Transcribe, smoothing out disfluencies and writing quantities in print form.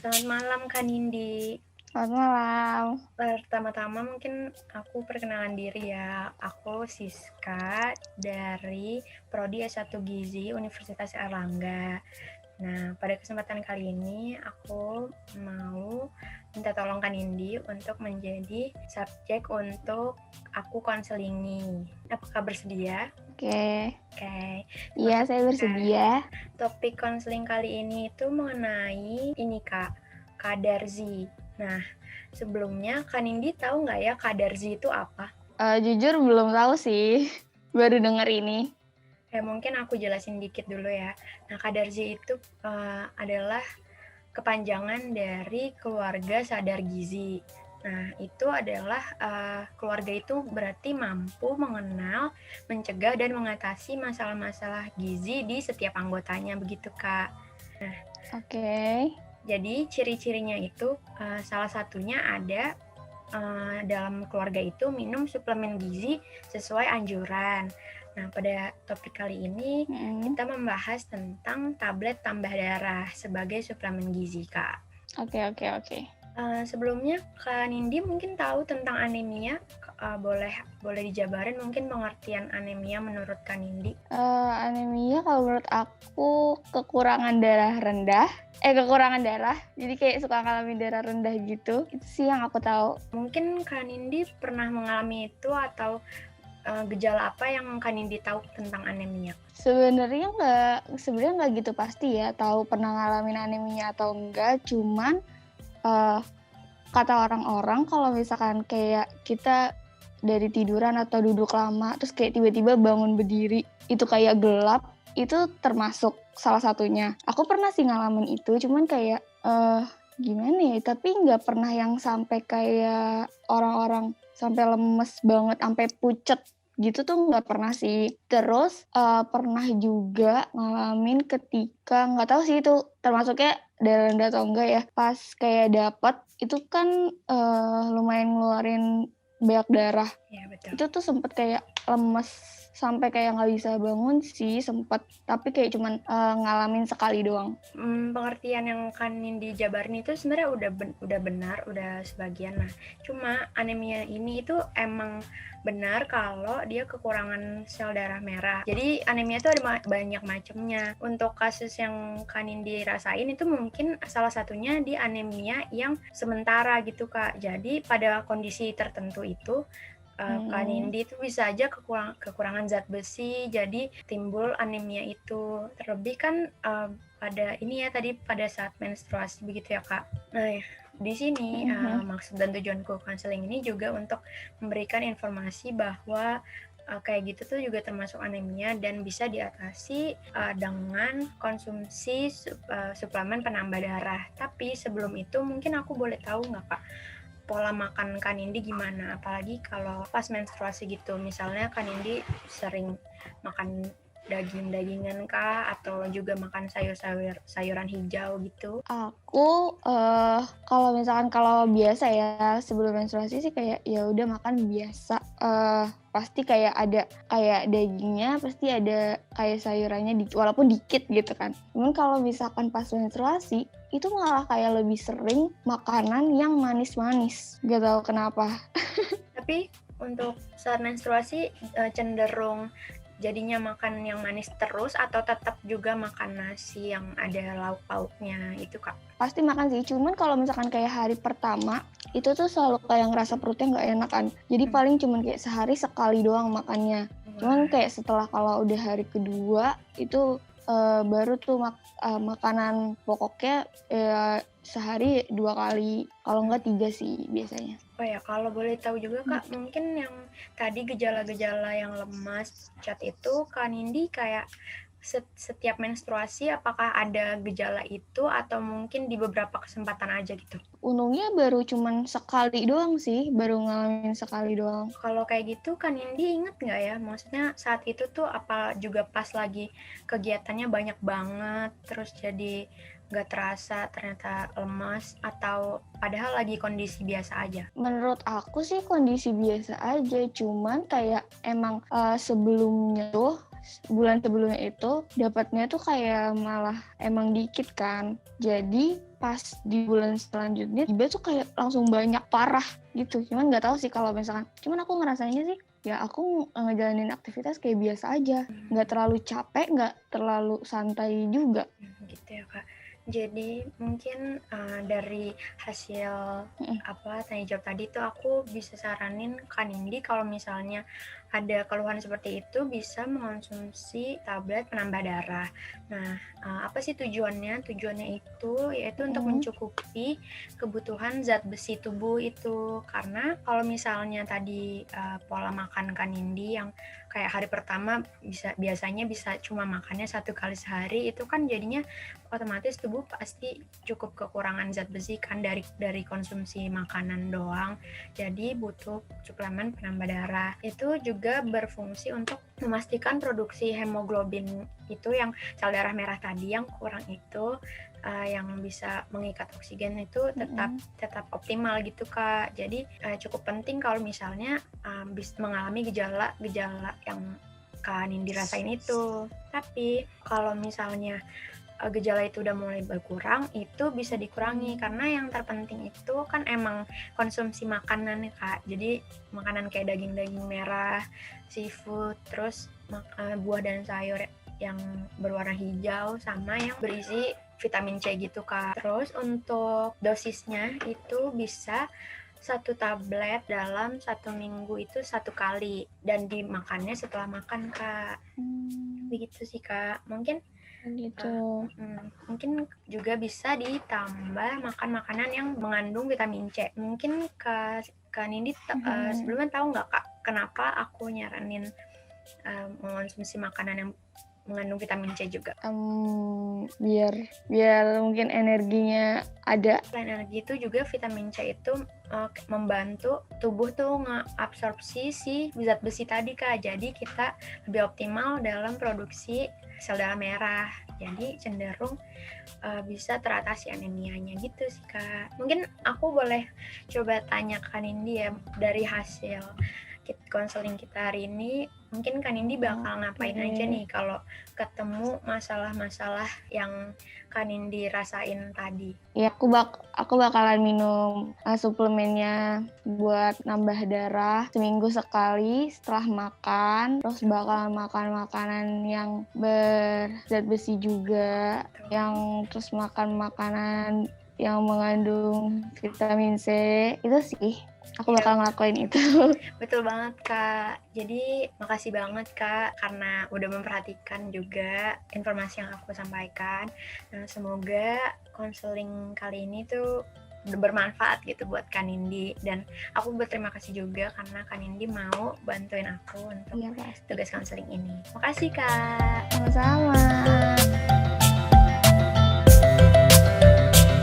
Selamat malam Kak Nindi. Selamat malam. Pertama-tama mungkin aku perkenalan diri ya. Aku Siska dari Prodi S1 Gizi Universitas Airlangga. Nah, pada kesempatan kali ini aku mau minta tolong Kak Nindi untuk menjadi subjek untuk aku konselingi. Apakah bersedia? Oke. Oke. Iya, saya bersedia. Topik konseling kali ini itu mengenai ini Kak, Kadarzi. Nah, sebelumnya Kak Nindi tahu nggak ya Kadarzi itu apa? Jujur belum tahu sih. Baru dengar ini. Mungkin aku jelasin dikit dulu ya. Nah, Kadarzi itu adalah kepanjangan dari keluarga sadar gizi. Nah, itu adalah keluarga itu berarti mampu mengenal, mencegah, dan mengatasi masalah-masalah gizi di setiap anggotanya, begitu Kak. Nah, Oke. jadi ciri-cirinya itu salah satunya ada dalam keluarga itu minum suplemen gizi sesuai anjuran. Nah, pada topik kali ini kita membahas tentang tablet tambah darah sebagai suplemen gizi, Kak. Oke. Sebelumnya Kak Nindi mungkin tahu tentang anemia. Boleh dijabarin mungkin pengertian anemia menurut Kak Nindi? Anemia kalau menurut aku kekurangan darah rendah. Kekurangan darah. Jadi kayak suka ngalamin darah rendah gitu. Itu sih yang aku tahu. Mungkin Kak Nindi pernah mengalami itu atau gejala apa yang Kak Nindi tahu tentang anemia? Sebenarnya nggak gitu pasti ya tahu pernah ngalamin anemia atau enggak. Cuman kata orang-orang kalau misalkan kayak kita dari tiduran atau duduk lama terus kayak tiba-tiba bangun berdiri itu kayak gelap, itu termasuk salah satunya. Aku pernah sih ngalamin itu, cuman kayak gimana ya, tapi nggak pernah yang sampai kayak orang-orang sampai lemes banget, sampai pucet gitu tuh nggak pernah sih. Terus pernah juga ngalamin ketika, nggak tahu sih itu termasuknya darah rendah atau enggak ya, pas kayak dapet itu kan lumayan ngeluarin banyak darah. Ya, betul. Itu tuh sempet kayak lemes sampai kayak nggak bisa bangun sih, sempet, tapi kayak cuman ngalamin sekali doang. Pengertian yang kan Nindi jabarin itu sebenarnya udah benar, udah sebagian. Nah, cuma anemia ini itu emang benar kalau dia kekurangan sel darah merah. Jadi anemia itu ada banyak macamnya. Untuk kasus yang kan Nindi rasain itu mungkin salah satunya di anemia yang sementara gitu Kak. Jadi pada kondisi tertentu itu Kak Nindi itu bisa aja kekurangan zat besi, jadi timbul anemia itu. Terlebih kan pada ini ya tadi pada saat menstruasi begitu ya Kak. Nah, di sini maksud dan tujuanku konseling ini juga untuk memberikan informasi bahwa kayak gitu tuh juga termasuk anemia dan bisa diatasi dengan konsumsi suplemen penambah darah. Tapi sebelum itu mungkin aku boleh tahu nggak Kak, pola makan Kak Nindi gimana? Apalagi kalau pas menstruasi gitu. Misalnya Kak Nindi sering makan daging-dagingan kah? Atau juga makan sayuran hijau gitu? Aku kalau misalkan kalau biasa ya sebelum menstruasi sih kayak ya udah makan biasa. Pasti kayak ada kayak dagingnya, pasti ada kayak sayurannya walaupun dikit gitu kan. Cuman kalau misalkan pas menstruasi itu malah kayak lebih sering makanan yang manis-manis. Gak tahu kenapa. Tapi untuk saat menstruasi cenderung jadinya makan yang manis terus atau tetap juga makan nasi yang ada lauk-lauknya itu Kak? Pasti makan sih, cuman kalau misalkan kayak hari pertama itu tuh selalu kayak ngerasa perutnya nggak enak kan. Jadi paling cuman kayak sehari sekali doang makannya. Cuman kayak setelah kalau udah hari kedua itu baru tuh makanan pokoknya sehari 2 kali, kalau enggak 3 sih biasanya. Oh ya, kalau boleh tahu juga Kak, mungkin yang tadi gejala-gejala yang lemas, pucat itu Kak Nindi kayak setiap menstruasi apakah ada gejala itu atau mungkin di beberapa kesempatan aja gitu? Untungnya baru cuman sekali doang sih, baru ngalamin sekali doang. Kalau kayak gitu Kak Nindi inget nggak ya, maksudnya saat itu tuh apa juga pas lagi kegiatannya banyak banget, terus jadi nggak terasa ternyata lemas, atau padahal lagi kondisi biasa aja? Menurut aku sih kondisi biasa aja, cuman kayak emang sebelumnya tuh bulan sebelumnya itu dapatnya tuh kayak malah emang dikit kan. Jadi pas di bulan selanjutnya tiba tuh kayak langsung banyak parah gitu. Cuman nggak tahu sih kalau misalkan, cuman aku ngerasanya sih ya aku ngejalanin aktivitas kayak biasa aja, nggak terlalu capek, nggak terlalu santai juga. Gitu ya Kak. Jadi mungkin dari hasil tanya jawab tadi tuh aku bisa saranin Kak Nindi kalau misalnya ada keluhan seperti itu bisa mengonsumsi tablet penambah darah. Nah, apa sih tujuannya? Tujuannya itu yaitu untuk mencukupi kebutuhan zat besi tubuh itu. Karena kalau misalnya tadi pola makan Kak Nindi yang kayak hari pertama biasanya bisa cuma makannya 1 kali sehari, itu kan jadinya otomatis tubuh pasti cukup kekurangan zat besi kan dari konsumsi makanan doang. Jadi butuh suplemen penambah darah. Itu juga berfungsi untuk memastikan produksi hemoglobin itu yang sel darah merah tadi yang kurang itu yang bisa mengikat oksigen itu tetap optimal gitu Kak. Jadi cukup penting kalau misalnya mengalami gejala yang Kak Nindi rasain itu. Tapi kalau misalnya gejala itu udah mulai berkurang, itu bisa dikurangi karena yang terpenting itu kan emang konsumsi makanan ya Kak. Jadi makanan kayak daging-daging merah, seafood, terus buah dan sayur yang berwarna hijau sama yang berisi vitamin C gitu Kak. Terus untuk dosisnya itu bisa 1 tablet dalam 1 minggu itu 1 kali dan dimakannya setelah makan Kak. Begitu sih Kak. Mungkin Gitu. mungkin juga bisa ditambah makan makanan yang mengandung vitamin C. Mungkin Kak Nindi sebelumnya tahu nggak Kak kenapa aku nyaranin mengonsumsi makanan yang mengandung vitamin C juga? Biar mungkin energinya ada. Selain energi itu juga vitamin C itu membantu tubuh tuh ngeabsorpsi si zat besi tadi Kak. Jadi kita lebih optimal dalam produksi sel darah merah. Jadi cenderung bisa teratasi anemianya gitu sih Kak. Mungkin aku boleh coba tanya Kak Nindi ya, dari hasil konseling kita hari ini, mungkin Kak Nindi bakal ngapain aja nih kalau ketemu masalah-masalah yang Kak Nindi rasain tadi? Ya aku bakalan minum suplemennya buat nambah darah seminggu sekali setelah makan. Terus bakalan makan makanan yang berzat besi juga, yang terus makan makanan yang mengandung vitamin C. Itu sih aku bakal ngelakuin itu. Betul banget Kak. Jadi makasih banget Kak karena udah memperhatikan juga informasi yang aku sampaikan. Nah, semoga konseling kali ini tuh bermanfaat gitu buat Kak Nindi, dan aku berterima kasih juga karena Kak Nindi mau bantuin aku untuk tugas konseling ini. Makasih Kak. Sama-sama.